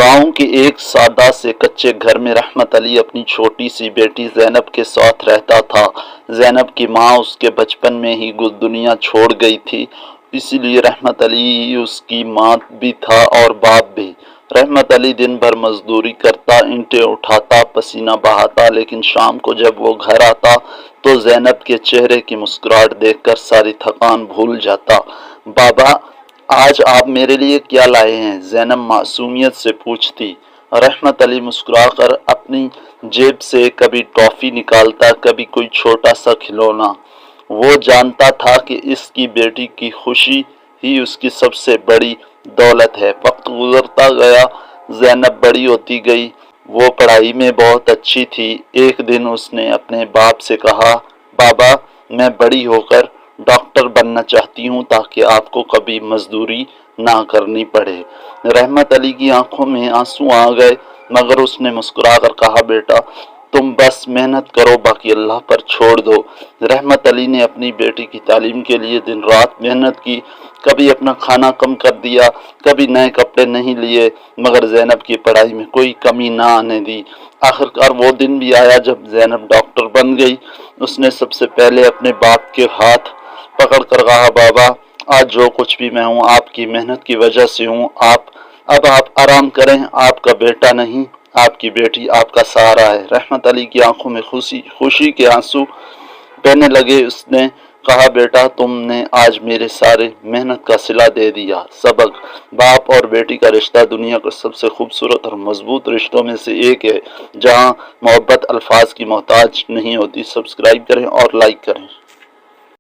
گاؤں کے ایک سادہ سے کچے گھر میں رحمت علی اپنی چھوٹی سی بیٹی زینب کے ساتھ رہتا تھا۔ زینب کی ماں اس کے بچپن میں ہی دنیا چھوڑ گئی تھی، اسی لیے رحمت علی اس کی ماں بھی تھا اور باپ بھی۔ رحمت علی دن بھر مزدوری کرتا، اینٹیں اٹھاتا، پسینہ بہاتا، لیکن شام کو جب وہ گھر آتا تو زینب کے چہرے کی مسکراہٹ دیکھ کر ساری تھکان بھول جاتا۔ بابا، آج آپ میرے لیے کیا لائے ہیں؟ زینب معصومیت سے پوچھتی۔ رحمت علی مسکرا کر اپنی جیب سے کبھی ٹافی نکالتا، کبھی کوئی چھوٹا سا کھلونا۔ وہ جانتا تھا کہ اس کی بیٹی کی خوشی ہی اس کی سب سے بڑی دولت ہے۔ وقت گزرتا گیا، زینب بڑی ہوتی گئی، وہ پڑھائی میں بہت اچھی تھی۔ ایک دن اس نے اپنے باپ سے کہا، بابا، میں بڑی ہو کر ڈاکٹر بننا چاہتی ہوں تاکہ آپ کو کبھی مزدوری نہ کرنی پڑے۔ رحمت علی کی آنکھوں میں آنسو آ گئے، مگر اس نے مسکرا کر کہا، بیٹا، تم بس محنت کرو، باقی اللہ پر چھوڑ دو۔ رحمت علی نے اپنی بیٹی کی تعلیم کے لیے دن رات محنت کی، کبھی اپنا کھانا کم کر دیا، کبھی نئے کپڑے نہیں لیے، مگر زینب کی پڑھائی میں کوئی کمی نہ آنے دی۔ آخرکار وہ دن بھی آیا جب زینب ڈاکٹر بن گئی۔ اس نے سب سے پہلے اپنے باپ کے ہاتھ پکڑ کر کہا، بابا، آج جو کچھ بھی میں ہوں آپ کی محنت کی وجہ سے ہوں۔ اب آپ آرام کریں، آپ کا بیٹا نہیں، آپ کی بیٹی آپ کا سہارا ہے۔ رحمت علی کی آنکھوں میں خوشی کے آنسو بہنے لگے۔ اس نے کہا، بیٹا، تم نے آج میرے سارے محنت کا صلہ دے دیا۔ سبق: باپ اور بیٹی کا رشتہ دنیا کا سب سے خوبصورت اور مضبوط رشتوں میں سے ایک ہے، جہاں محبت الفاظ کی محتاج نہیں ہوتی۔ سبسکرائب کریں اور لائک کریں۔